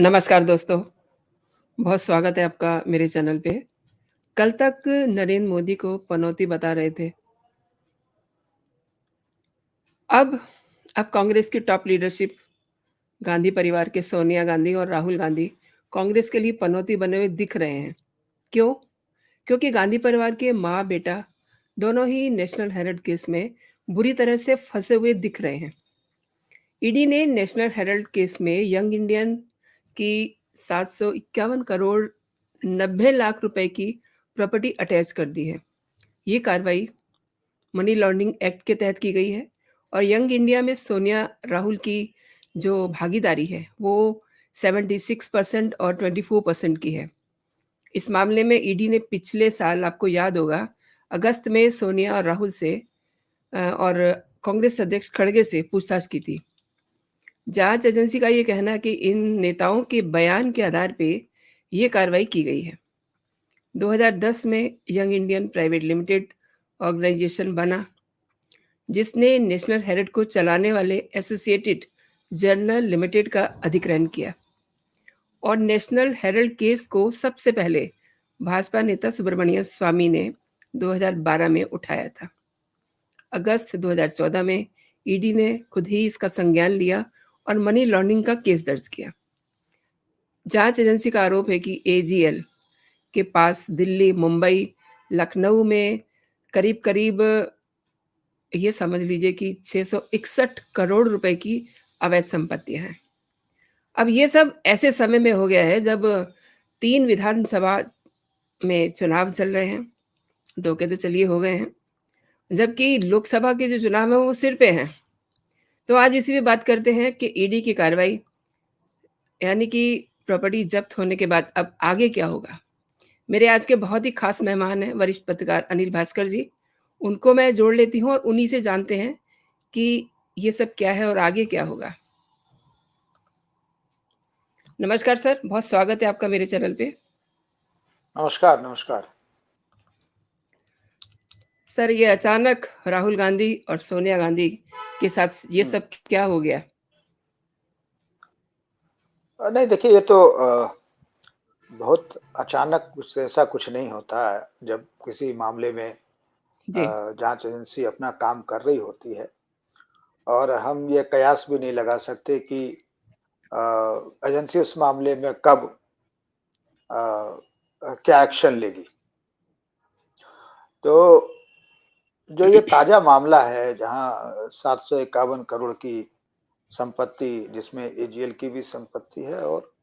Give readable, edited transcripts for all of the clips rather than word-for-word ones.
नमस्कार दोस्तों, बहुत स्वागत है आपका मेरे चैनल पे। कल तक नरेंद्र मोदी को पनौती बता रहे थे। अब अब कांग्रेस की टॉप लीडरशिप गांधी परिवार के सोनिया गांधी और राहुल गांधी कांग्रेस के लिए पनौती बने हुए दिख रहे हैं। क्यों? क्योंकि गांधी परिवार के माँ-बेटा दोनों ही नेशनल हेराल्ड केस में बुरी तरह से फंसे हुए दिख रहे हैं। ईडी ने नेशनल हेराल्ड केस में यंग इंडियन की 751 करोड़ 90 लाख रुपए की प्रॉपर्टी अटैच कर दी है। ये कार्रवाई मनी लॉन्ड्रिंग एक्ट के तहत की गई है और यंग इंडिया में सोनिया राहुल की जो भागीदारी है वो 76% और 24% की है। इस मामले में ईडी ने पिछले साल आपको याद होगा अगस्त में सोनिया और राहुल से और कांग्रेस अध्यक्ष खड़गे से पूछताछ की थी। जांच एजेंसी का ये कहना है कि इन नेताओं के बयान के आधार पे ये कार्रवाई की गई है। 2010 में young Indian private limited organisation बना, जिसने नेशनल हेराल्ड को चलाने वाले एसोसिएटेड जर्नल लिमिटेड का अधिग्रहण किया और नेशनल हेराल्ड केस को सबसे पहले भाजपा नेता सुब्रमण्यम स्वामी ने 2012 में उठाया था। अगस्त 2014 में ईडी ने खुद ही इसका संज्ञान लिया और मनी लॉन्ड्रिंग का केस दर्ज किया। जांच एजेंसी का आरोप है कि एजीएल के पास दिल्ली, मुंबई, लखनऊ में करीब-करीब ये समझ लीजिए कि 661 करोड़ रुपए की अवैध संपत्तियाँ हैं। अब ये सब ऐसे समय में हो गया है जब 3 विधानसभा में चुनाव चल रहे हैं, 2 के तो चलिए हो गए हैं, जबकि लोकसभा के जो चुनाव हैं वो सिर पे हैं। तो आज इसी पे बात करते हैं कि ईडी की कार्रवाई यानी कि प्रॉपर्टी जब्त होने के बाद अब आगे क्या होगा? मेरे आज के बहुत ही खास मेहमान हैं वरिष्ठ पत्रकार अनिल भास्कर जी। उनको मैं जोड़ लेती हूँ और उन्हीं से जानते हैं कि ये सब क्या है और आगे क्या होगा? नमस्कार सर, बहुत स्वागत है आपका मेरे चैनल पे। नमस्कार, नमस्कार। सर, ये अचानक राहुल गांधी और सोनिया गांधी के साथ ये सब क्या हो गया? नहीं देखिए, ये तो बहुत अचानक कुछ ऐसा कुछ नहीं होता है। जब किसी मामले में जी, जांच एजेंसी अपना काम कर रही होती है और हम ये कयास भी नहीं लगा सकते कि एजेंसी उस मामले में कब क्या एक्शन लेगी। तो जो ये ताजा मामला है, जहां 751 करोड़ की संपत्ति, जिसमें एजीएल की भी संपत्ति है और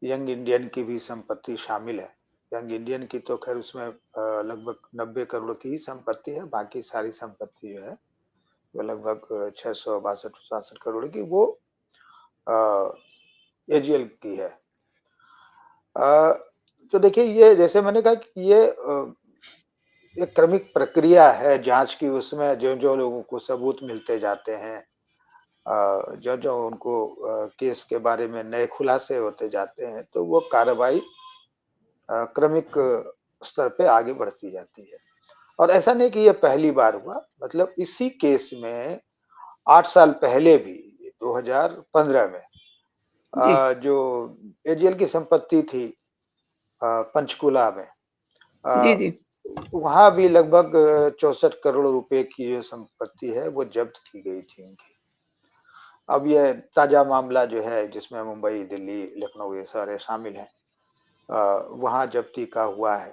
यंग इंडियन की भी संपत्ति शामिल है। यंग इंडियन की तो खैर उसमें लगभग 90 करोड़ की ही संपत्ति है, बाकी सारी संपत्ति जो है वो लगभग 662-67 करोड़ की वो एजीएल की है। अ, तो देखिए, ये जैसे मैंने कहा कि ये एक क्रमिक प्रक्रिया है जांच की। उसमें जो-जो लोगों को सबूत मिलते जाते हैं, जो-जो उनको केस के बारे में नए खुलासे होते जाते हैं, तो वो कार्रवाई क्रमिक स्तर पे आगे बढ़ती जाती है। और ऐसा नहीं कि ये पहली बार हुआ, मतलब इसी केस में 8 साल पहले भी 2015 में जी, जो एजीएल की संपत्ति थी पंचकुला में, जी, अ, जी। वहाँ भी लगभग 64 करोड़ रुपए की जो संपत्ति है वो जब्त की गई थी उनकी। अब ये ताजा मामला जो है जिसमें मुंबई, दिल्ली, लखनऊ ये सारे शामिल हैं, वहाँ जब्ती का हुआ है।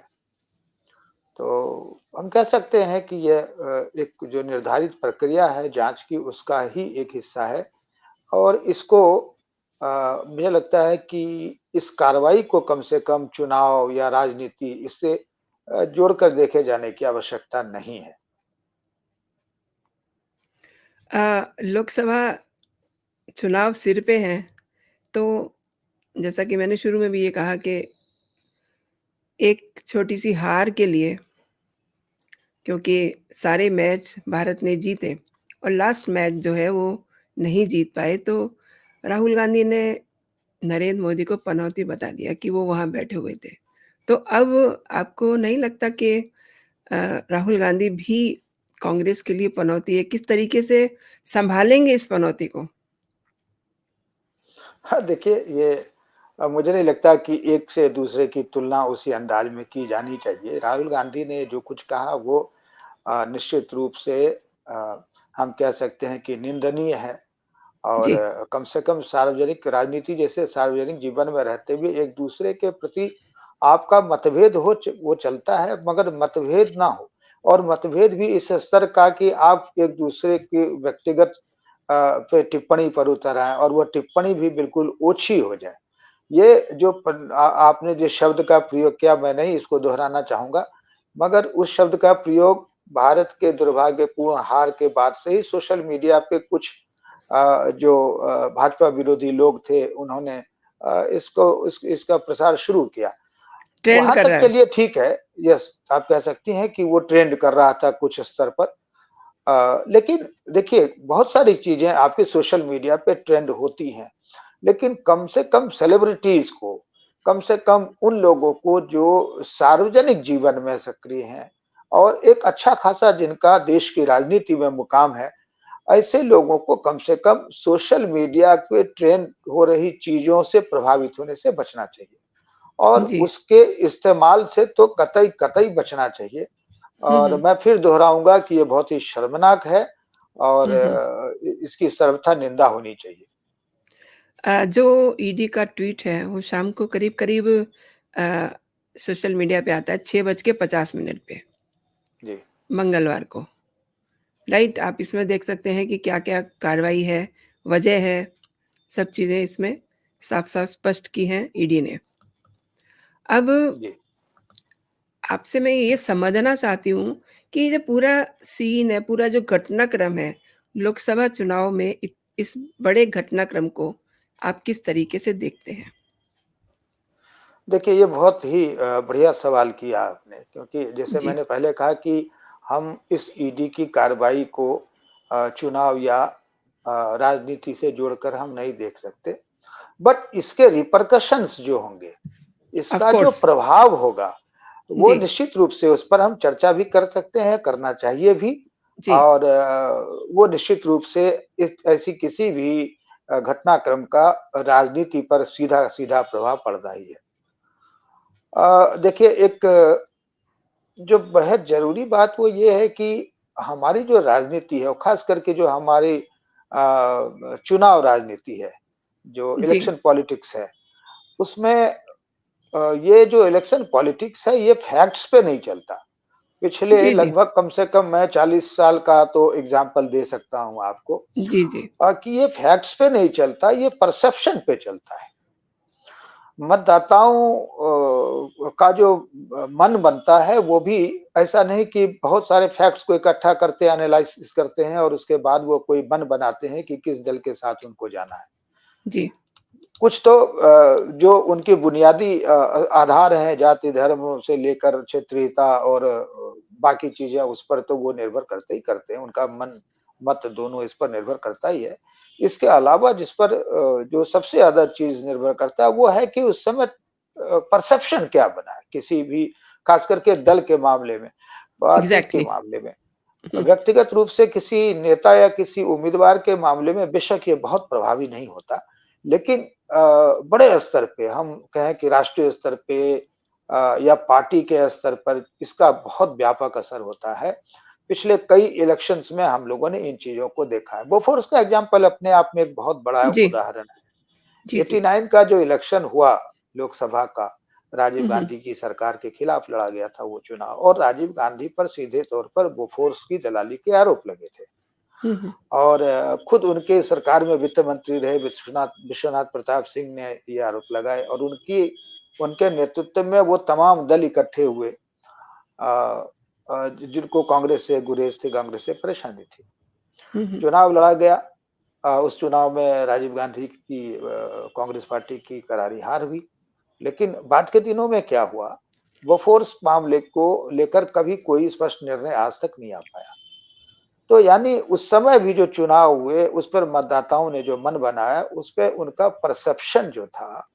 तो हम कह सकते हैं कि यह एक जो निर्धारित प्रक्रिया है जांच की, उसका ही एक हिस्सा है और इसको मुझे लगता है कि इस कार्रवाई को कम से कम चुनाव या राजनीति, इससे जोड़कर देखे जाने की आवश्यकता नहीं है। लोकसभा चुनाव सिर पे हैं, तो जैसा कि मैंने शुरू में भी ये कहा कि एक छोटी-सी हार के लिए क्योंकि सारे मैच भारत ने जीते और लास्ट मैच जो है वो नहीं जीत पाए, तो राहुल गांधी ने नरेंद्र मोदी को पनौती बता दिया कि वो वहाँ बैठे हुए थे। तो अब आपको नहीं लगता कि राहुल गांधी भी कांग्रेस के लिए पनौती है? किस तरीके से सँभालेंगे इस पनौती को? हाँ, देखिए, ये मुझे नहीं लगता कि एक से दूसरे की तुलना उसी अंदाज में की जानी चाहिए। राहुल गांधी ने जो कुछ कहा वो निश्चित रूप से अ, हम कह सकते हैं कि निंदनीय है। और जी, कम से कम सार्वजनिक राजनीति जैसे सार्वजनिक जीवन में रहते हुए एक दूसरे के प्रति आपका मतभेद हो वो चलता है, मगर मतभेद ना हो। और मतभेद भी इस स्तर का कि आप एक दूसरे के व्यक्तिगत पे टिप्पणी पर उतर आए और वो टिप्पणी भी बिल्कुल ओछी हो जाए। ये जो आपने जिस शब्द का प्रयोग किया, मैं नहीं इसको दोहराना चाहूंगा, मगर उस शब्द का प्रयोग भारत के दुर्भाग्यपूर्ण हार के बाद से ही सोशल मीडिया पे कुछ जो भाजपा विरोधी लोग थे, उन्होंने इसका प्रसार शुरू किया। ट्रेंड वहां कर तक रहा के है। लिए ठीक है। यस, आप कह सकती हैं कि वो ट्रेंड कर रहा था कुछ स्तर पर। लेकिन देखिए, बहुत सारी चीजें आपके सोशल मीडिया पे ट्रेंड होती हैं, लेकिन कम से कम सेलिब्रिटीज को, कम से कम उन लोगों को जो सार्वजनिक जीवन में सक्रिय हैं और एक अच्छा खासा जिनका देश की राजनीति में मुकाम है, ऐसे लोगों को कम से कम सोशल मीडिया पे ट्रेंड हो रही चीजों से प्रभावित होने से बचना चाहिए और जी। उसके इस्तेमाल से तो कतई कतई बचना चाहिए। हुँ, और हुँ। मैं फिर दोहराऊंगा कि ये बहुत ही शर्मनाक है और हुँ, हुँ। इसकी सर्वथा निंदा होनी चाहिए। जो ईडी का ट्वीट है, वो शाम को करीब-करीब अ, सोशल मीडिया पे आता है 6 बज के 50 मिनट पे, जी। मंगलवार को, राइट? आप इसमें देख सकते हैं कि क्या-क्या कार्रवाई है, वजह है, सब चीज़ें इसमें साफ-साफ स्पष्ट की हैं ईडी ने। अब जी। आपसे मैं ये समझना चाहती हूँ कि ये जो पूरा सीन है, पूरा जो घटनाक्रम है, लोकसभा चुनाव में इस बड़े घटनाक्रम को आप किस तरीके से देखते हैं? देखिए, ये बहुत ही बढ़िया सवाल किया आपने, क्योंकि जैसे जी, मैंने पहले कहा कि हम इस ईडी की कार्रवाई को चुनाव या राजनीति से जोड़कर हम नहीं देख सकते। बट इसके रिपरकशंस जो होंगे, ऑफ़ इसका जो कोर्स। प्रभाव होगा, वो जी, निश्चित रूप से उस पर हम चर्चा भी कर सकते हैं, करना चाहिए भी। जी, और वो निश्चित रूप से इस ऐसी किसी भी घटनाक्रम का राजनीति पर सीधा-सीधा प्रभाव पड़ता ही है। देखिए, एक जो बेहद ज़रूरी बात वो ये है कि हमारी जो राजनीति है, और ख़ास करके जो हमारी चुनाव राजनीति है, जो जी, इलेक्शन पॉलिटिक्स है, उसमें ये जो इलेक्शन पॉलिटिक्स है, ये फैक्ट्स पे नहीं चलता। पिछले जी, जी, लगभग कम से कम मैं 40 साल का तो एग्ज़ाम्पल दे सकता हूँ आपको, जी, जी, कि ये फैक्ट्स पे नहीं चलता, ये परसेप्शन पे चलता है। मतदाताओं का जो मन बनता है, वो भी ऐसा नहीं कि बहुत सारे फैक्ट्स को इकट्ठा करते हैं, एनालिसिस करते हैं और उसके बाद वो कोई मन बनाते हैं कि किस दल के साथ उनको जाना है। जी, कुछ तो जो उनके बुनियादी आधार हैं, जाति धर्म से लेकर क्षेत्रीयता और बाकी चीज़ें, उस पर तो वो निर्भर करते ही करते हैं, उनका मन मत दोनों इस पर निर्भर करता ही है। इसके अलावा जिस पर जो सबसे ज़्यादा चीज़ निर्भर करता है वो है कि उस समय परसेप्शन क्या बना है, किसी भी खास करके दल के मामले में, पार्टी के एग्ज़ैक्टली। मामले में। हुँ, व्यक्तिगत रूप से किसी नेता या किसी उम्मीदवार के मामले में बेशक ये बहुत प्रभावी नहीं होता। लेकिन बड़े स्तर पे हम कहें कि राष्ट्रीय स्तर पे या पार्टी के स्तर पर इसका बहुत व्यापक असर होता है। पिछले कई इलेक्शंस में हम लोगों ने इन चीज़ों को देखा है। बोफोर्स का एग्ज़ाम्पल अपने आप में एक बहुत बड़ा जी, उदाहरण जी, है। जी। 89 का जो इलेक्शन हुआ लोकसभा का, राजीव हुँ, हुँ, गांधी की सरकार के खिलाफ लड़ा गया था वो चुनाव, और राजीव गांधी पर सीधे तौर पर बोफोर्स की दलाली के आरोप लगे थे। हुँ, हुँ, और खुद उनके सरकार में वित्त मंत्री रहे विश्वनाथ विश्वनाथ प्रताप सिंह ने ये आरोप लगाए और उनके नेतृत्व में वो तमाम दल इकट्ठे हुए, जिनको कांग्रेस से गुरेज थी, कांग्रेस से परेशानी थी। हुँ, हुँ, चुनाव लड़ा गया। उस चुनाव में राजीव गांधी की कांग्रेस पार्टी की करारी हार हुई। लेकिन बाद के दिनों में क्या हुआ, बोफोर्स मामले को लेकर कभी कोई स्पष्ट निर्णय आज तक नहीं आ पाया। तो यानी उस समय भी जो चुनाव हुए, उस पर मतदाताओं ने जो मन बनाया, उस पे उनका परसेप्शन जो था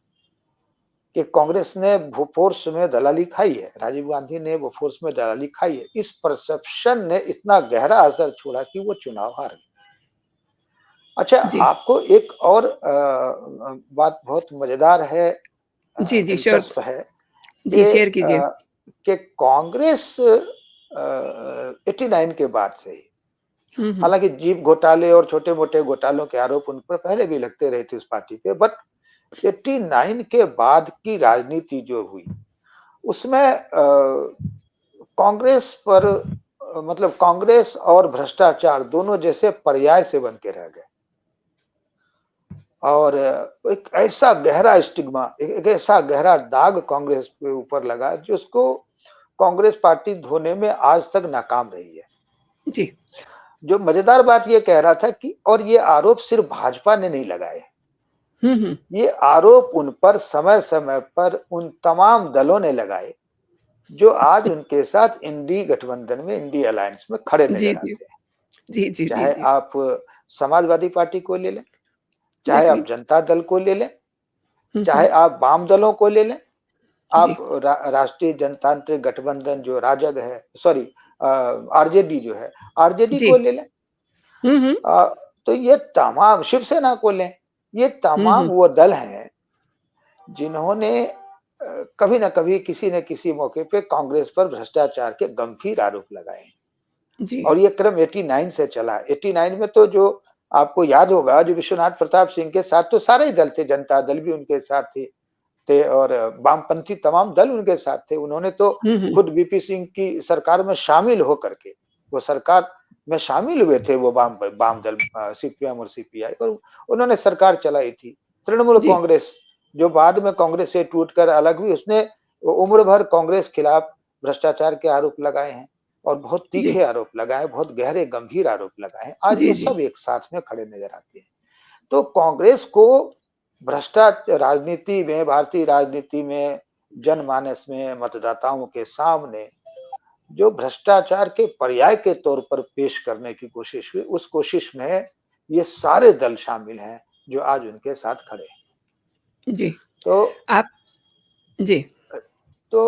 कि कांग्रेस ने बोफोर्स में दलाली खाई है, राजीव गांधी ने बोफोर्स में दलाली खाई है। इस परसेप्शन ने इतना गहरा असर छोड़ा कि वो चुनाव हार गए। अच्छा, जी, आपको एक और बात बहुत मजेदार है। जी, जी, श्योर। दिलचस्प है जी, कि शेयर कीजिए। कांग्रेस 89 के बाद से ही, हुँ, हुँ। हालाँकि जीप घोटाले और छोटे-मोटे घोटालों के आरोप उन पर पहले भी लगते रहे थे उस पार्टी पे, बट 89 के बाद की राजनीति जो हुई, उसमें कांग्रेस पर मतलब कांग्रेस और भ्रष्टाचार दोनों जैसे पर्याय से बन के रह गए। और एक ऐसा गहरा स्टिग्मा, एक ऐसा गहरा दाग कांग्रेस के ऊपर लगा जिसको कांग्रेस पार्टी धोने में आज तक नाकाम रही है। जी। जो मजेदार बात ये कह रहा था कि और ये आरोप सिर्फ भाजपा ने नहीं लगाए, हुँ, हुँ। ये आरोप उन पर समय-समय पर उन तमाम दलों ने लगाए, जो आज उनके साथ इंडी गठबंधन में, इंडी अलायंस में खड़े जी, नजर जी। आते हैं। जी, जी, जी, चाहे जी। आप समाजवादी पार्टी को ले लें, चाहे एग्री। आप जनता दल को ले लें, हुँ, हुँ। चाहे आप वाम दलों को ले लें, आप जी। राष्ट्रीय जनतांत्रिक गठबंधन जो राजग है, सॉरी आरजेडी जो है, आरजेडी जी। को ले लें। हुँ, हुँ। अ, तो ये तमाम शिवसेना को लें, ये हुँ, तमाम हुँ। वो दल हैं जिन्होंने कभी न कभी किसी न किसी मौके पे कांग्रेस पर भ्रष्टाचार के गंभीर आरोप लगाए हैं। जी। और ये क्रम 89 से चला। 89 में तो जो आपको याद होगा, जो विश्वनाथ प्रताप सिंह के साथ तो सारे ही दल थे, जनता दल भी उनके साथ थे और वामपंथी तमाम दल उनके साथ थे। उन्होंने तो हुँ, हुँ। खुद वीपी सिंह की सरकार में शामिल होकर के, वो सरकार में शामिल हुए थे, वो वाम दल सीपीएम और सीपीआई, और उन्होंने सरकार चलाई थी। तृणमूल जी। कांग्रेस, जो बाद में कांग्रेस से टूटकर अलग हुई, उसने उम्र भर कांग्रेस खिलाफ भ्रष्टाचार के आरोप लगाए हैं और बहुत जी। तीखे आरोप लगाए, बहुत गहरे गंभीर आरोप लगाए हैं। आज जी, वो जी। सब एक साथ में खड़े नजर आते हैं। तो कांग्रेस को राजनीति में, भारतीय राजनीति में, जनमानस में, मतदाताओं के सामने जो भ्रष्टाचार के पर्याय के तौर पर पेश करने की कोशिश हुई, उस कोशिश में ये सारे दल शामिल हैं जो आज उनके साथ खड़े हैं। जी। तो आप जी। तो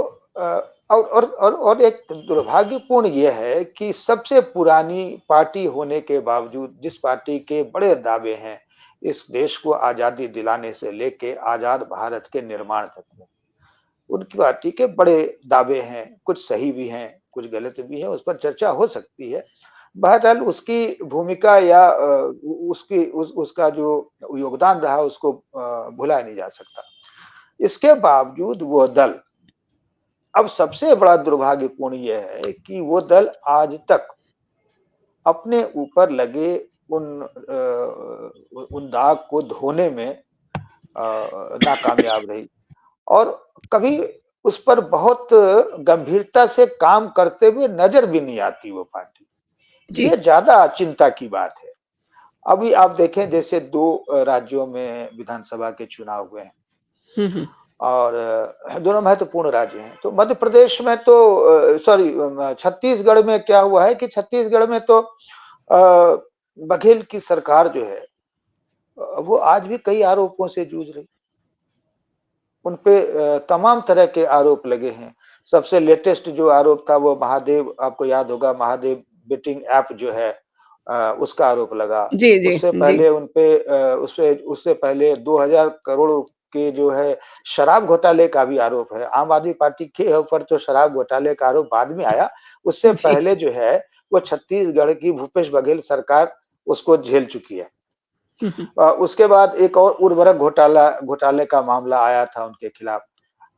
और एक दुर्भाग्यपूर्ण ये है कि सबसे पुरानी पार्टी होने के बावजूद, जिस पार्टी के बड़े दावे हैं इस देश को आजादी दिलाने से लेके आजाद भारत के निर्माण तक में, उनकी पार्टी के बड़े दावे हैं, कुछ सही भी हैं, कुछ गलत भी हैं, उस पर चर्चा हो सकती है। बहरहाल उसकी भूमिका या उसका जो योगदान रहा उसको भुलाया नहीं जा सकता। इसके बावजूद वो दल, अब सबसे बड़ा दुर्भाग्यपूर्ण ये है कि वो दल आज तक अपने ऊपर लगे उन दाग को धोने में नाकामयाब रही और कभी उस पर बहुत गंभीरता से काम करते हुए नजर भी नहीं आती वो पार्टी। जी। ये ज्यादा चिंता की बात है। अभी आप देखें, जैसे 2 राज्यों में विधानसभा के चुनाव हुए हैं हुँ, हुँ। और दोनों महत्वपूर्ण राज्य हैं। तो मध्य प्रदेश में तो सॉरी छत्तीसगढ़ में क्या हुआ है कि छत्तीसगढ़ में तो बघेल की सरकार जो है वो आज भी कई आरोपों से जूझ रही। उनपे तमाम तरह के आरोप लगे हैं। सबसे लेटेस्ट जो आरोप था वो महादेव, आपको याद होगा, महादेव बेटिंग ऐप जो है उसका आरोप लगा। जी, जी, उससे जी। पहले उनपे उससे उससे पहले 2000 करोड़ के जो है शराब घोटाले का भी आरोप है। आम आदमी पार्टी के ऊपर तो शराब घोटाले का आरोप बाद में आया। उससे जी। पहले जो है वो छत्तीसगढ़ की भूपेश बघेल सरकार उसको झेल चुकी है। हुँ, हुँ। उसके बाद एक और उर्वरक घोटाले का मामला आया था उनके खिलाफ।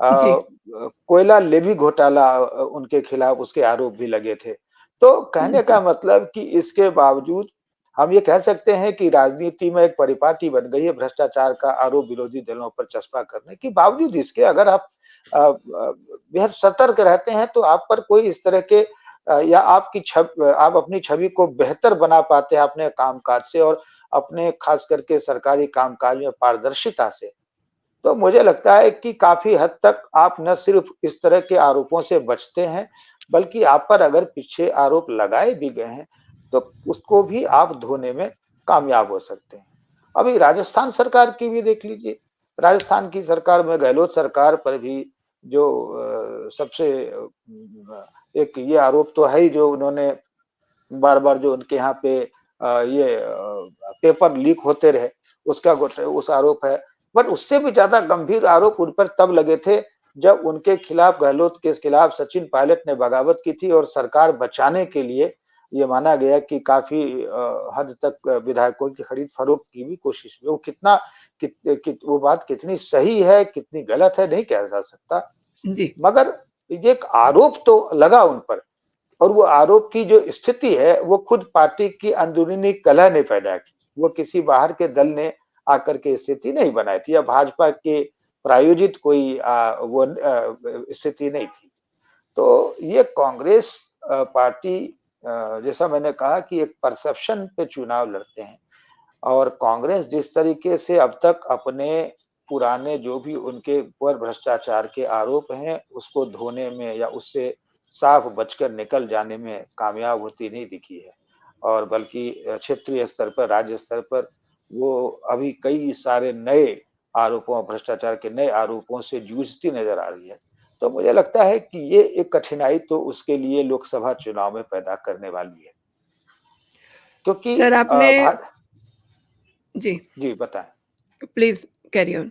जी। कोयला लेवी घोटाला उनके खिलाफ उसके आरोप भी लगे थे। तो हुँ, कहने हुँ। का मतलब कि इसके बावजूद हम ये कह सकते हैं कि राजनीति में एक परिपाटी बन गई है भ्रष्टाचार का आरोप विरोधी दलों पर चस्पा करने के बावजूद इसके, अगर आप बेहद सतर्क रहते हैं तो आप पर कोई इस तरह के या आप अपनी छवि को बेहतर बना पाते हैं अपने कामकाज से और अपने खास करके सरकारी कामकाज में पारदर्शिता से। तो मुझे लगता है कि काफ़ी हद तक आप न सिर्फ़ इस तरह के आरोपों से बचते हैं, बल्कि आप पर अगर पीछे आरोप लगाए भी गए हैं, तो उसको भी आप धोने में कामयाब हो सकते हैं। अभी राजस्थान सरकार की भी देख लीजिए, राजस्थान की सरकार में गहलोत सरकार पर भी जो सबसे एक ये आरोप तो है ही, जो उन्होंने बार-बार जो उनके यहाँ पे पेपर लीक होते रहे, उस आरोप है। पर उससे भी ज्यादा गंभीर आरोप उन पर तब लगे थे जब उनके खिलाफ, गहलोत के खिलाफ सचिन पायलट ने बगावत की थी और सरकार बचाने के लिए ये माना गया कि काफी हद तक विधायकों की खरीद फरोख्त की भी कोशिश में। वो कितना वो बात कितनी सही है, कितनी गलत है, नहीं कहा जा सकता, जी, मगर ये एक आरोप तो लगा उन पर। और वो आरोप की जो स्थिति है वो खुद पार्टी की अंदरूनी कलह ने पैदा की। वो किसी बाहर के दल ने आकर के स्थिति नहीं बनाई थी या भाजपा के प्रायोजित कोई वो स्थिति नहीं थी। तो ये कांग्रेस पार्टी, जैसा मैंने कहा कि एक परसेप्शन पे चुनाव लड़ते हैं, और कांग्रेस जिस तरीके से अब तक अपने पुराने जो भी उनके ऊपर भ्रष्टाचार के आरोप हैं उसको धोने में या उससे साफ बचकर निकल जाने में कामयाब होती नहीं दिखी है, और बल्कि क्षेत्रीय स्तर पर, राज्य स्तर पर वो अभी कई सारे नए आरोपों, भ्रष्टाचार के नए आरोपों से जूझती नजर आ रही है। तो मुझे लगता है कि ये एक कठिनाई तो उसके लिए लोकसभा चुनाव में पैदा करने वाली है, क्योंकि सर आपने जी, जी बताएं। Please carry on.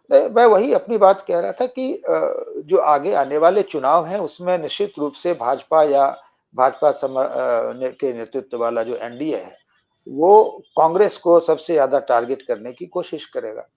मैं वही अपनी बात कह रहा था कि जो आगे आने वाले चुनाव हैं उसमें निश्चित रूप से भाजपा या भाजपा के नेतृत्व वाला जो एनडीए है वो कांग्रेस को सबसे ज्यादा टारगेट करने की कोशिश करेगा।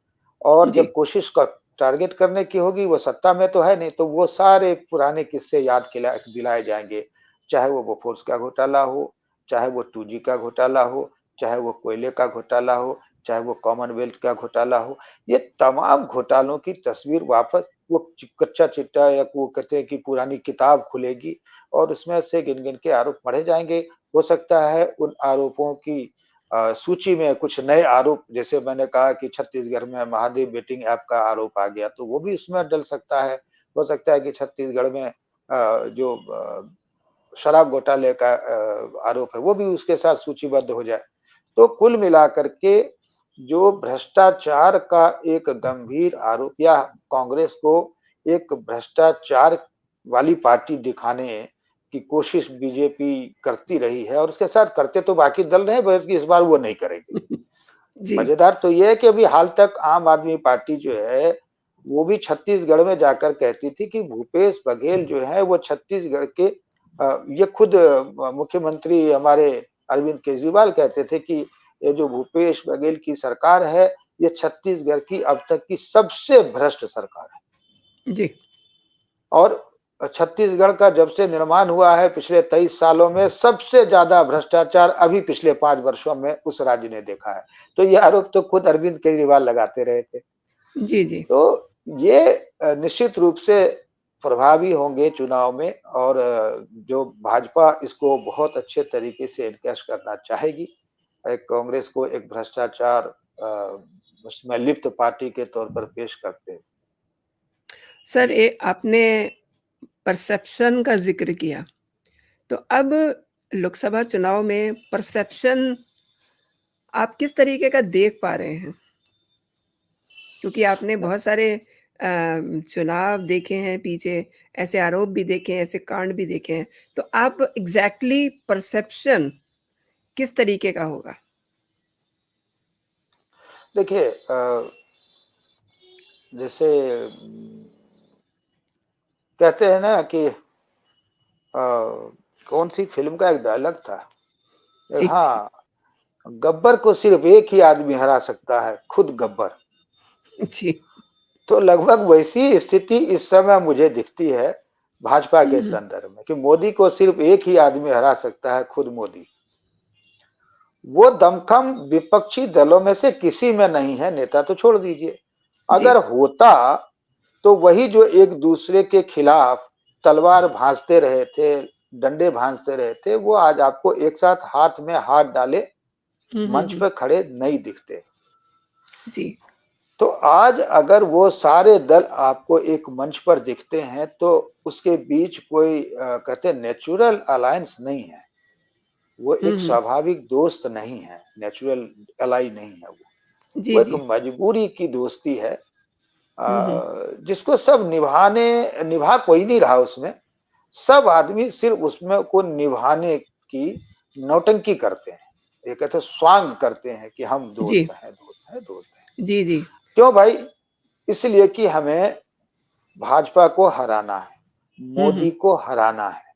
और जी, जब कोशिश का टारगेट करने की होगी, वो सत्ता में तो है नहीं, तो वो सारे पुराने किस्से याद दिलाए जाएंगे। चाहे वो बोफोर्स का घोटाला हो, चाहे वो 2G का घोटाला हो, चाहे वो कोयले का घोटाला हो, चाहे वो कॉमनवेल्थ का घोटाला हो, ये तमाम घोटालों की तस्वीर वापस वो कच्चा चिट्ठा या वो कहते हैं कि पुरानी किताब खुलेगी और उसमें से गिन-गिन के आरोप पढ़े जाएँगे। हो सकता है उन आरोपों की सूची में कुछ नए आरोप, जैसे मैंने कहा कि छत्तीसगढ़ में महादेव बेटिंग ऐप का आरोप आ गया, तो वो भी उसमें डल सकता है। हो सकता है कि छत्तीसगढ़ में जो शराब घोटाले का आरोप है, वो भी उसके साथ सूचीबद्ध हो जाए। तो कुल मिलाकर के जो भ्रष्टाचार का एक गंभीर आरोप या कांग्रेस को एक भ्रष्टाचार वाली पार्टी दिखाने की कोशिश बीजेपी करती रही है, और उसके साथ करते तो बाकी दल रहे, बल्कि इस बार वो नहीं करेंगे। जी, मजेदार तो ये है कि अभी हाल तक आम आदमी पार्टी जो है वो भी छत्तीसगढ़ में जाकर कहती थी कि भूपेश बघेल जो है वो छत्तीसगढ़ के ये खुद मुख्यमंत्री हमारे अरविंद केजरीवाल कहते थे कि ये जो भूपेश बघेल की सरकार है ये छत्तीसगढ़ की अब तक की सबसे भ्रष्ट सरकार है। जी, और छत्तीसगढ़ का जब से निर्माण हुआ है पिछले 23 सालों में सबसे ज्यादा भ्रष्टाचार अभी पिछले 5 वर्षों में उस राज्य ने देखा है। तो ये आरोप तो खुद अरविंद केजरीवाल लगाते रहे थे। जी, जी। तो ये निश्चित रूप से प्रभावी होंगे चुनाव में, और जो भाजपा इसको बहुत अच्छे तरीके से एनकैश करना चाहेगी। कांग्रेस को एक भ्रष्टाचार उसमें लिप्त पार्टी के तौर पर पेश करते। सर जी। आपने परसेप्शन का ज़िक्र किया, तो अब लोकसभा चुनाव में परसेप्शन आप किस तरीके का देख पा रहे हैं? क्योंकि आपने बहुत सारे चुनाव देखे हैं पीछे, ऐसे आरोप भी देखे हैं, ऐसे कांड भी देखे हैं। तो आप एग्ज़ैक्टली परसेप्शन किस तरीके का होगा? देखिए जैसे कहते हैं ना कि कौन सी फिल्म का एक डायलॉग था, जी, जी। हाँ, गब्बर को सिर्फ एक ही आदमी हरा सकता है, खुद गब्बर। जी। तो लगभग वैसी स्थिति इस समय मुझे दिखती है भाजपा हुँ, के हुँ। संदर्भ में, कि मोदी को सिर्फ एक ही आदमी हरा सकता है, खुद मोदी। वो दमखम विपक्षी दलों में से किसी में नहीं है, नेता तो छोड़ दीजिए। जी, अगर होता तो वही जो एक दूसरे के खिलाफ तलवार भांजते रहे थे, डंडे भांजते रहे थे, वो आज आपको एक साथ हाथ में हाथ डाले हुँ, हुँ, मंच हुँ। पे खड़े नहीं दिखते। जी, तो आज अगर वो सारे दल आपको एक मंच पर दिखते हैं तो उसके बीच कोई कहते हैं नेचुरल अलायंस नहीं है। वो हुँ, एक हुँ। स्वाभाविक दोस्त नहीं है, नेचुरल अलाई नहीं है वो। जी, वो एक जी। मजबूरी की दोस्ती है, हुँ, हुँ। जिसको सब निभा कोई नहीं रहा उसमें। सब आदमी सिर्फ उसमें को निभाने की नौटंकी करते हैं। ये कहते हैं स्वांग करते हैं कि हम जी। दोस्त हैं, दोस्त है, दोस्त हैं। जी, जी। क्यों भाई? इसलिए कि हमें भाजपा को हराना है, हुँ, मोदी हुँ। को हराना है।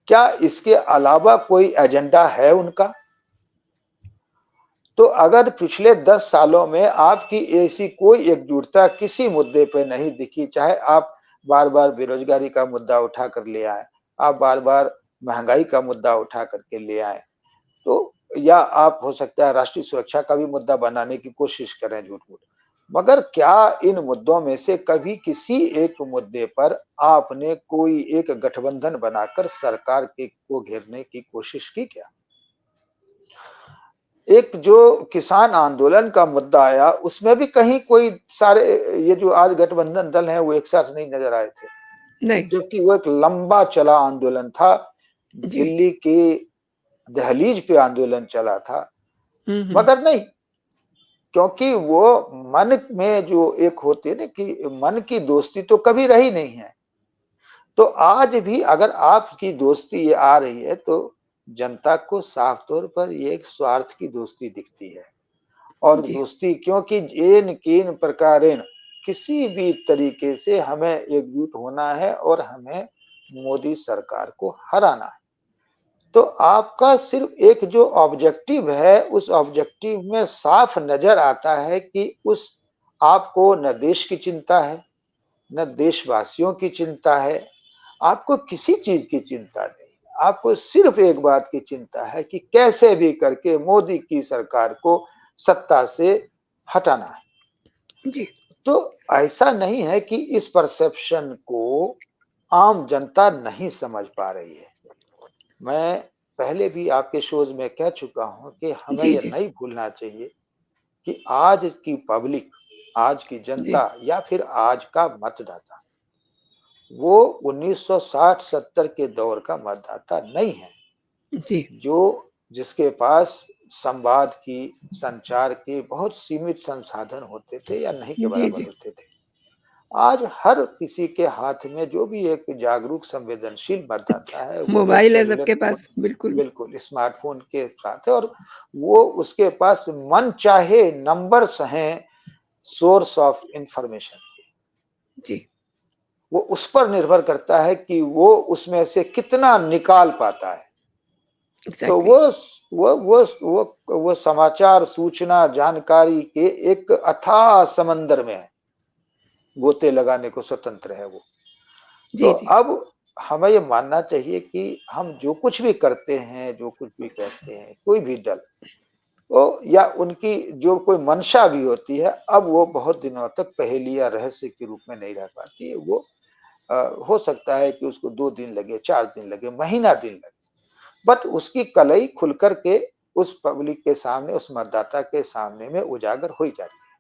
क्या इसके अलावा कोई एजेंडा है उनका? तो अगर पिछले 10 सालों में आपकी ऐसी कोई एकजुटता किसी मुद्दे पे नहीं दिखी, चाहे आप बार-बार बेरोज़गारी का मुद्दा उठा कर ले आए, आप बार-बार महँगाई का मुद्दा उठा कर के ले आए, तो या आप हो सकता है राष्ट्रीय सुरक्षा का भी मुद्दा बनाने की कोशिश करें झूठ-मूठ। मगर क्या इन मुद्दों में से कभी किसी एक मुद्दे पर आपने कोई एक गठबंधन बनाकर सरकार के को घेरने की कोशिश की क्या? एक जो किसान आंदोलन का मुद्दा आया, उसमें भी कहीं कोई सारे ये जो आज गठबंधन दल हैं, वो एक साथ नहीं नज़र आए थे। नहीं। जबकि वो एक लंबा चला आंदोलन था। जी। दिल्ली की दहलीज पे आंदोलन चला था। हुँ, हुँ। मगर नहीं, क्योंकि वो मन में जो एक होती है ना कि मन की दोस्ती तो कभी रही नहीं है। तो आज भी अगर आपकी दोस्ती ये आ रही है, तो जनता को साफ तौर पर ये एक स्वार्थ की दोस्ती दिखती है। और जी। दोस्ती क्योंकि येन केन प्रकारेण किसी भी तरीके से हमें एकजुट होना है और हमें मोदी सरकार को हराना है। तो आपका सिर्फ एक जो ऑब्जेक्टिव है, उस ऑब्जेक्टिव में साफ नज़र आता है कि उस आपको न देश की चिंता है, न देशवासियों की चिंता है, आपको किसी चीज़ की चिंता नहीं। आपको सिर्फ एक बात की चिंता है कि कैसे भी करके मोदी की सरकार को सत्ता से हटाना है। जी। तो ऐसा नहीं है कि इस परसेप्शन को आम जनता नहीं समझ पा रही है। मैं पहले भी आपके शोज़ में कह चुका हूँ कि हमें जी, ये जी। नहीं भूलना चाहिए कि आज की पब्लिक, आज की जी। जनता या फिर आज का मतदाता, वो 1960-70 के दौर का मतदाता नहीं है। जी। जो जिसके पास संवाद की, संचार के बहुत सीमित संसाधन होते थे या नहीं के जी, बराबर जी। होते थे। आज हर किसी के हाथ में जो भी एक जागरूक संवेदनशील मतदाता है, वो एक मोबाइल है सेल्युलर सबके फ़ोन, पास, बिल्कुल। बिल्कुल स्मार्टफ़ोन के साथ है और वो उसके पास मनचाहे नंबर्स हैं सोर्स ऑफ इन्फॉर्मेशन के। जी। वो उस पर निर्भर करता है कि वो उसमें से कितना निकाल पाता है। तो एग्ज़ैक्टली। वो समाचार, सूचना, जानकारी के एक अथाह समंदर में है, गोते लगाने को स्वतंत्र है वो। तो जी, जी। अब हमें ये मानना चाहिए कि हम जो कुछ भी करते हैं, जो कुछ भी कहते हैं, कोई भी दल, वो या उनकी जो कोई मंशा भी होती है, अब वो बहुत दिनों तक पहेली या रहस्य के रूप में नहीं रह पाती है। वो हो सकता है कि उसको 2 दिन लगे, 4 दिन लगे, महीना दिन लगे, बट उसकी कलई खुल कर के उस पब्लिक के सामने, उस मतदाता के सामने में उजागर हो ही जाती है।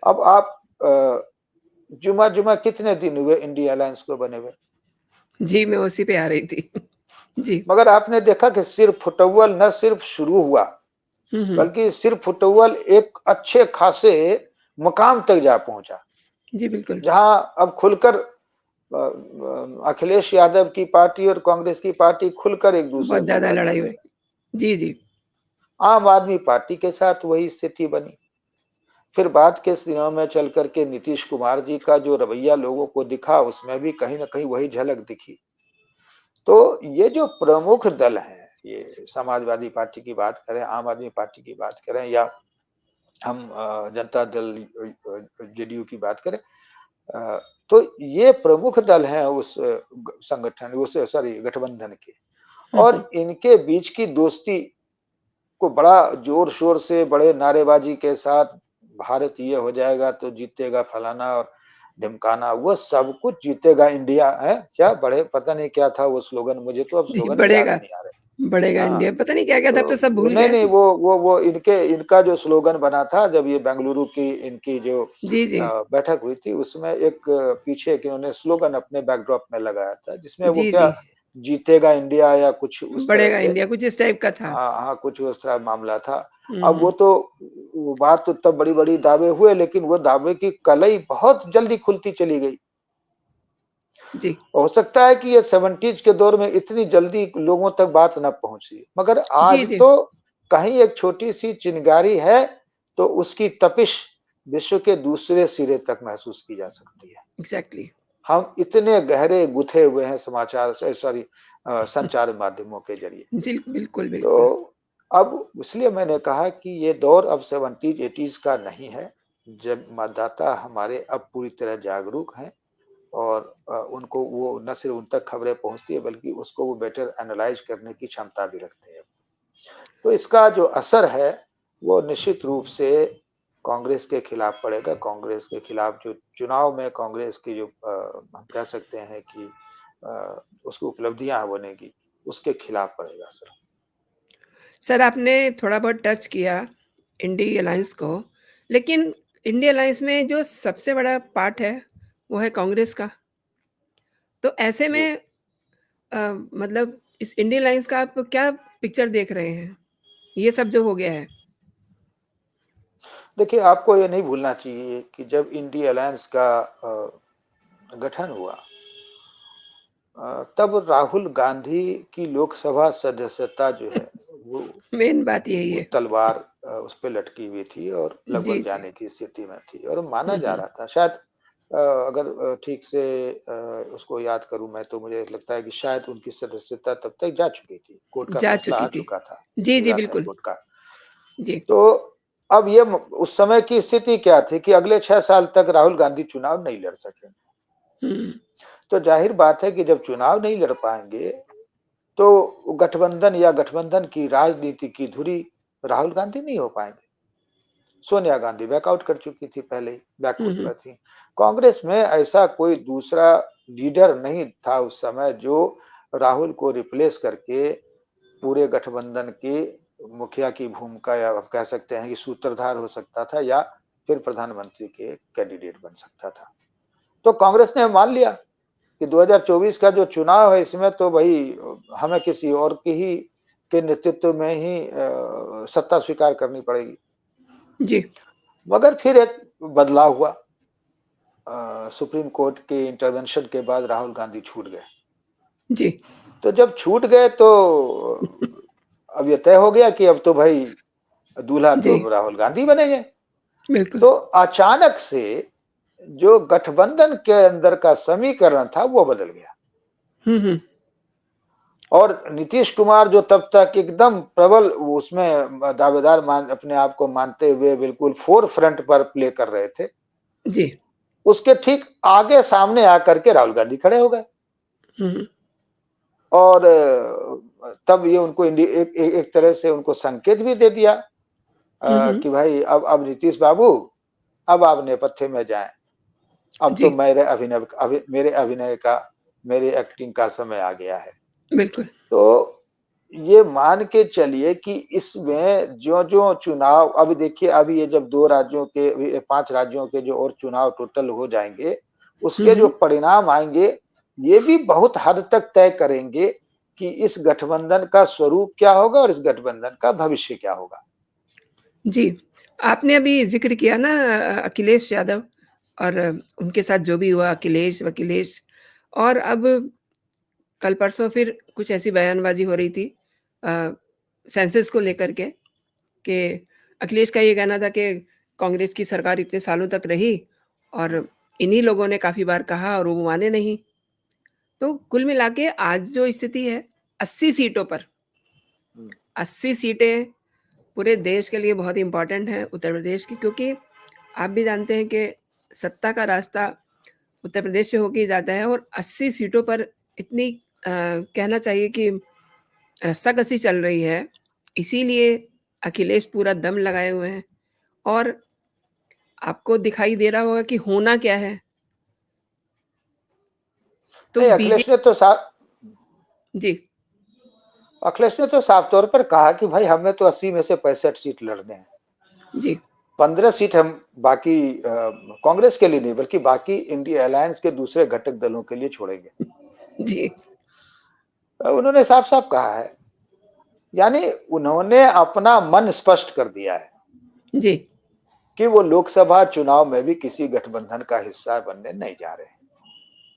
अब आप जुमा-जुमा कितने दिन हुए इंडिया अलायंस को बने हुए? जी, मैं उसी पे आ रही थी। जी। मगर आपने देखा कि सिर फुटअव्वल न सिर्फ शुरू हुआ, हुँ, हुँ। बल्कि सिर फुटअव्वल एक अच्छे खासे मुकाम तक जा पहुँचा, जी, बिल्कुल। जहाँ अब खुलकर अखिलेश यादव की पार्टी और कांग्रेस की पार्टी खुलकर एक-दूसरे बहुत को ज़्यादा गालियाँ लड़ाई दे हुई। रहे जी, जी। हैं। आम आदमी पार्टी के साथ वही स्थिति बनी। फिर बाद के दिनों में चल कर के नीतीश कुमार जी का जो रवैया लोगों को दिखा, उसमें भी कहीं न कहीं वही झलक दिखी। तो ये जो प्रमुख दल हैं, ये समाजवादी पार्टी की बात करें, आम आदमी पार्टी की बात करें या हम जनता दल जेडीयू की बात करें, अ, तो ये प्रमुख दल हैं उस संगठन, उस सॉरी गठबंधन के। हुँ, हुँ। और इनके बीच की दोस्ती को बड़ा जोर-शोर से बड़े नारेबाजी के साथ भारत ये हो जाएगा तो जीतेगा फलाना और ढिमकाना, वो सब कुछ जीतेगा इंडिया है क्या? बड़े पता नहीं क्या था वो स्लोगन, मुझे तो अब जी, स्लोगन भी याद बढ़ेगा, नहीं आ रहे। बढ़ेगा हाँ, इंडिया, पता नहीं क्या-क्या था, अब तो सब तो भूल नहीं, गए। नहीं वो इनके इनका जो स्लोगन बना था जब ये बेंगलुरु की इनकी जो जी, जी। बैठक हुई थी उसमें एक पीछे कि उन्होंने स्लोगन अपने बैकड्रॉप में लगाया था जिसमें वो जी, क्या जी। जीतेगा इंडिया या कुछ उस तरह बढ़ेगा से। इंडिया, कुछ इस टाइप का था। हाँ, हाँ, कुछ उस तरह मामला था। हुँ, अब हुँ। वो बात तो तब बड़ी-बड़ी दावे हुए लेकिन वो दावे की कलई बहुत जल्दी खुलती चली गई। जी। हो सकता है कि ये 70s के दौर में इतनी जल्दी लोगों तक बात ना पहुँची, मगर जी, आज जी। तो कहीं एक छोटी-सी चिंगारी है, तो उसकी तपिश विश्व के दूसरे सिरे तक महसूस की जा सकती है। एग्ज़ैक्टली। हम इतने गहरे गुथे हुए हैं समाचार से सॉरी संचार माध्यमों के ज़रिए। बिल्कुल, तो बिल्कुल। अब इसलिए मैंने कहा कि ये दौर अब 70s 80s का नहीं है, जब मतदाता हमारे अब पूरी तरह जागरूक हैं और उनको वो न सिर्फ उन तक खबरें पहुँचती है बल्कि उसको वो बेटर एनालाइज़ करने की क्षमता भी रखते हैं। तो इसका जो असर है, वो निश्चित रूप से कांग्रेस के खिलाफ पड़ेगा। कांग्रेस के खिलाफ जो चुनाव में कांग्रेस की जो हम कह सकते हैं कि उसकी उपलब्धियाँ बनेगी, उसके खिलाफ पड़ेगा असर। सर, आपने थोड़ा बहुत टच किया इंडी अलायंस को, लेकिन इंडी अलायंस में जो सबसे बड़ा पार्ट है, वो है कांग्रेस का। तो ऐसे जी। में मतलब इस इंडी अलायंस का आप क्या पिक्चर देख रहे हैं? ये सब जो हो गया है। देखिए, आपको ये नहीं भूलना चाहिए कि जब इंडी अलायंस का गठन हुआ तब राहुल गांधी की लोकसभा सदस्यता जो है, वो मेन बात यही वो है। तलवार उस पे लटकी हुई थी और जी, लगभग जी। जाने की स्थिति में थी और माना हुँ, जा हुँ। रहा था शायद अगर ठीक से उसको याद करूं मैं तो मुझे लगता है कि शायद उनकी सदस्यता तब तक जा चुकी थी, कोर्ट का जा फैसला आ चुकी थी। चुका था जी, जी, गुजरात हाई बिल्कुल। कोर्ट का। जी। तो अब उस समय की स्थिति क्या थी कि अगले 6 साल तक राहुल गांधी चुनाव नहीं लड़ सके। हुँ। तो जाहिर बात है कि जब चुनाव नहीं लड़ पाएंगे तो गठबंधन की राजनीति की धुरी राहुल गांधी नहीं हो पाएंगे। सोनिया गांधी बैकआउट कर चुकी थी, पहले ही हुँ, बैकफुट हुँ। पर थी। कांग्रेस में ऐसा कोई दूसरा लीडर नहीं था उस समय जो राहुल को रिप्लेस करके पूरे गठबंधन के मुखिया की भूमिका या आप कह सकते हैं कि सूत्रधार हो सकता था या फिर प्रधानमंत्री के कैंडिडेट बन सकता था। तो कांग्रेस ने मान लिया कि 2024 का जो चुनाव है इसमें तो भाई हमें किसी और की ही के नेतृत्व में ही सत्ता स्वीकार करनी पड़ेगी। जी, मगर फिर एक बदलाव हुआ। सुप्रीम कोर्ट के इंटरवेंशन के बाद राहुल गांधी छूट गए। जी। तो जब छूट गए तो अब ये तय हो गया कि अब तो भाई दूल्हा जी, तो राहुल गांधी बनेंगे। बिल्कुल। तो अचानक से जो गठबंधन के अंदर का समीकरण था वो बदल गया हुँ, हुँ। और नीतीश कुमार जो तब तक एकदम प्रबल उसमें दावेदार मान अपने आप को मानते हुए बिल्कुल फोर फ्रंट पर प्ले कर रहे थे, जी। उसके ठीक आगे सामने आकर के राहुल गांधी खड़े हो गए हुँ, हुँ। और तब ये उनको एक तरह से उनको संकेत भी दे दिया हुँ, हुँ। कि भाई अब नीतीश बाबू अब आप नेपथ्य में जाएं, अब तो जी, मेरे अभिनय का मेरे एक्टिंग का समय आ गया है। बिल्कुल। तो ये मान के चलिए कि इसमें जो-जो चुनाव अभी देखिए अभी ये जब 2 राज्यों के 5 राज्यों के जो और चुनाव टोटल हो जाएँगे, हुँ, उसके जो हुँ। परिणाम आएँगे, ये भी बहुत हद तक तय करेंगे कि इस गठबंधन का स्वरूप क्या होगा और इस गठबंधन का भविष्य क्या होगा। जी, आपने अभी ज़िक्र किया ना अखिलेश यादव और उनके साथ जो भी हुआ अखिलेश और अब कल परसों फिर कुछ ऐसी बयानबाज़ी हो रही थी अ, सेंसस को लेकर के कि अखिलेश का ये कहना था कि कांग्रेस की सरकार इतने सालों तक रही और हुँ, इन्हीं लोगों ने काफ़ी बार कहा और वो माने नहीं। तो कुल मिला के आज जो स्थिति है 80 सीटों पर, हुँ। 80 सीटें पूरे देश के लिए बहुत इम्पोर्टेंट है उत्तर प्रदेश की क्योंकि आप भी जानते हैं कि सत्ता का रास्ता उत्तर प्रदेश से होके ही जाता है और 80 सीटों पर इतनी कहना चाहिए कि रस्साकसी चल रही है, इसीलिए अखिलेश पूरा दम लगाए हुए हैं और आपको दिखाई दे रहा होगा कि होना क्या है, तो नहीं, बीजे जी, अखिलेश ने तो साफ तौर पर कहा कि भाई हमें तो 80 में से 65 सीट लड़ने हैं। जी, 15 सीट हम बाकी कांग्रेस के लिए नहीं बल्कि बाकी इंडिया अलायंस के दूसरे घटक दलों के लिए छोड़ेंगे। जी, उन्होंने साफ-साफ कहा है। यानी उन्होंने अपना मन स्पष्ट कर दिया है जी, कि वो लोकसभा चुनाव में भी किसी गठबंधन का हिस्सा बनने नहीं जा रहे हैं।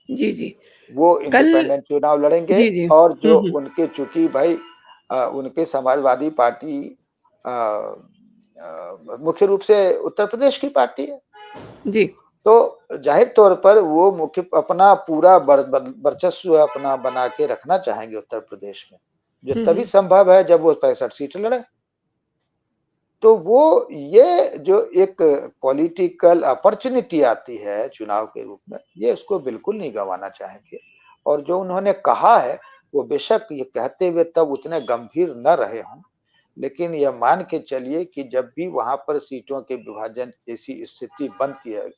जी, जी। वो कल इंडिपेंडेंट चुनाव लड़ेंगे जी, जी। और हुँ, जो हुँ। उनके चूंकि भाई उनके समाजवादी पार्टी मुख्य रूप से उत्तर प्रदेश की पार्टी है। जी। तो ज़ाहिर तौर पर वो मुख्य अपना पूरा वर्चस्व अपना बना के रखना चाहेंगे उत्तर प्रदेश में, जो हुँ, तभी हुँ। संभव है जब वो 65 सीट लड़े। तो वो ये जो एक पॉलिटिकल अपॉर्च्युनिटी आती है चुनाव के रूप में, ये उसको बिल्कुल नहीं गँवाना चाहेंगे। और जो उन्होंने कहा है, वो बेशक ये कहते हुए तब उतने गंभीर न रहे हों, लेकिन यह मान के चलिए कि जब भी वहाँ पर सीटों के विभाजन जैसी स्थिति बनती है,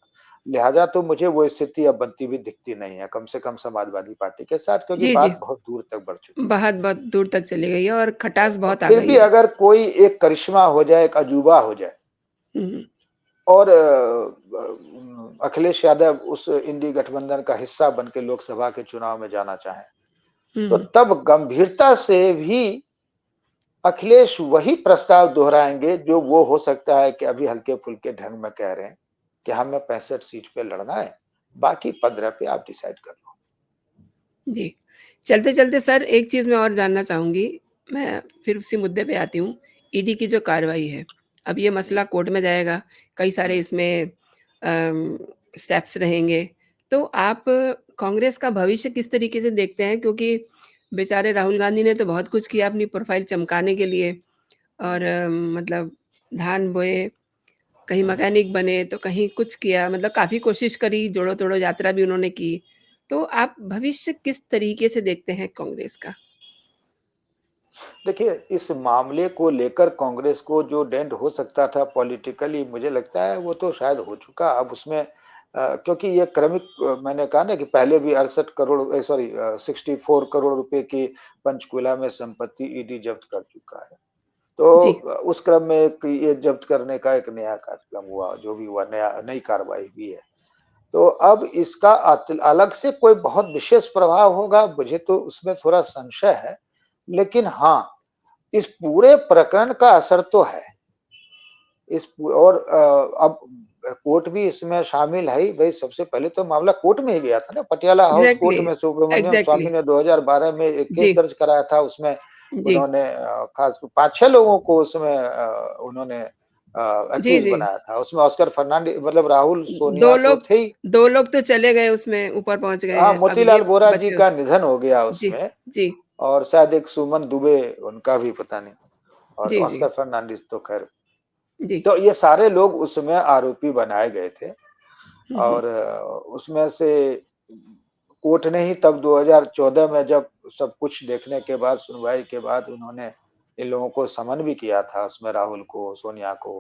लिहाजा तो मुझे वो स्थिति अब बनती हुई दिखती नहीं है, कम से कम समाजवादी पार्टी के साथ, क्योंकि जी, जी। बात बहुत दूर तक बढ़ चुकी है। बहुत-बहुत दूर तक चली गई है और खटास बहुत आ फिर गई भी है। अगर कोई एक करिश्मा हो जाए, एक अजूबा हो जाए हुँ, हुँ। और अखिलेश यादव उस इंडी गठबंधन का हिस्सा बन के लोकसभा के चुनाव में जाना चाहें, हुँ, तो हुँ। तब गंभीरता से भी अखिलेश वही प्रस्ताव दोहराएँगे जो वो हो सकता है कि अभी हल्के-फुल्के ढंग में कह रहे हैं, कि हमें 65 सीट पे लड़ना है, बाकी 15 पे आप डिसाइड कर लो। जी। चलते-चलते सर एक चीज़ मैं और जानना चाहूँगी, मैं फिर उसी मुद्दे पे आती हूँ, ईडी की जो कार्रवाई है, अब ये जी। मसला कोर्ट में जाएगा, कई सारे हुँ। इसमें स्टेप्स रहेंगे, तो आप कांग्रेस का भविष्य किस तरीके से देखते हैं? क्योंकि बेचारे राहुल गांधी ने तो बहुत कुछ किया अपनी प्रोफ़ाइल चमकाने के लिए और हुँ। मतलब धान बोए, कहीं मैकेनिक बने, तो कहीं कुछ किया, मतलब काफ़ी कोशिश करी, जोड़ो-तोड़ो यात्रा भी उन्होंने की। तो आप भविष्य किस तरीके से देखते हैं कांग्रेस का? देखिए, इस मामले को लेकर कांग्रेस को जो डेंट हो सकता था पॉलिटिकली, मुझे लगता है वो तो शायद हो चुका। अब उसमें क्योंकि ये क्रमिक मैंने कहा ना कि पहले भी 68 करोड़ 64 करोड़ रुपए की पंचकुला में संपत्ति ईडी जब्त कर चुका है। तो जी, उस क्रम में एक ये जब्त करने का एक नया कार्यक्रम हुआ, जो भी हुआ नया नई कार्रवाई हुई है। तो अब इसका अलग से कोई बहुत विशेष प्रभाव होगा, मुझे तो उसमें थोड़ा संशय है। लेकिन हाँ, इस पूरे प्रकरण का असर तो है। और अब कोर्ट भी इसमें शामिल है ही। भई सबसे पहले तो मामला कोर्ट में ही गया था ना, पटियाला हाउस कोर्ट एग्ज़ैक्टली, में सुब्रमण्यम एग्ज़ैक्टली। स्वामी ने 2012 में एक केस जी, दर्ज कराया था। उसमें जी। उन्होंने खास 5-6 लोगों को उसमें उन्होंने जी, एक्यूज़ जी। बनाया था। उसमें ऑस्कर फर्नांडी मतलब राहुल, 2 सोनिया तो लोग थे ही। 2 लोग तो चले गए उसमें, ऊपर पहुँच गए हाँ, हैं, अब ये मोतीलाल वोरा जी बचे। का निधन हो गया जी, उसमें जी, और शायद एक सुमन दुबे उनका भी पता नहीं और जी, जी, ऑस्कर फर्नांडीज़ तो खैर जी। तो ये सारे लोग उसमें आरोपी बनाए गए थे हुँ, हुँ। और उसमें से कोर्ट ने ही तब 2014 में जब सब कुछ देखने के बाद, सुनवाई के बाद उन्होंने इन लोगों को समन भी किया था, उसमें राहुल को, सोनिया को,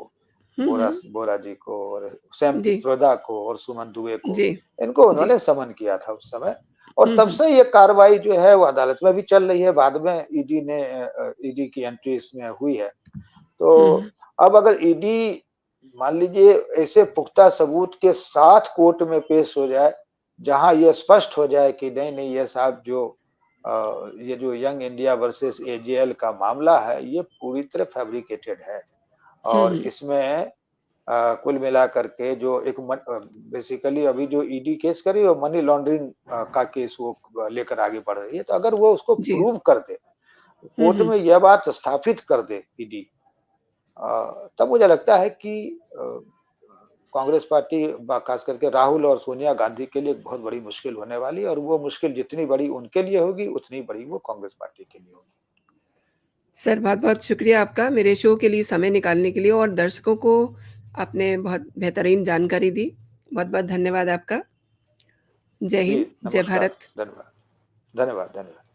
हुँ, हुँ। बोरा जी को और सैम जी, पित्रोदा को और सुमन दुबे को, जी, इनको जी। उन्होंने समन किया था उस समय और हुँ, तब हुँ। से ये कार्रवाई जो है वो अदालत में भी चल रही है, बाद में ईडी की एंट्री इसमें हुई है। हुँ, तो हुँ। अब अगर ईडी मान लीजिए ऐसे पुख्ता सबूत के साथ कोर्ट में पेश हो जाए, जहाँ ये स्पष्ट हो जाए कि नहीं-नहीं ये साहब जो ये जो यंग इंडिया वर्सेस एजेएल का मामला है, ये पूरी तरह फैब्रिकेटेड है हुँ, और हुँ। इसमें कुल मिलाकर के जो बेसिकली अभी जो ईडी केस कर रही है, वो मनी लॉन्ड्रिंग का केस वो लेकर आगे बढ़ रही है। तो अगर वो उसको जी। प्रूव कर दे, हुँ, कोर्ट हुँ। में यह बात स्थापित कर दे ईडी तब मुझे लगता है कि कांग्रेस पार्टी खास करके राहुल और सोनिया गांधी के लिए एक बहुत बड़ी मुश्किल होने वाली है और वो मुश्किल जितनी बड़ी उनके लिए होगी उतनी बड़ी वो कांग्रेस पार्टी के लिए होगी। सर बहुत-बहुत शुक्रिया आपका मेरे शो के लिए समय निकालने के लिए और दर्शकों को आपने बहुत बेहतरीन जानकारी दी। बहुत-बहुत धन्यवाद आपका। जय जी, हिंद, जय नमस्कार, भारत। धन्यवाद। धन्यवाद।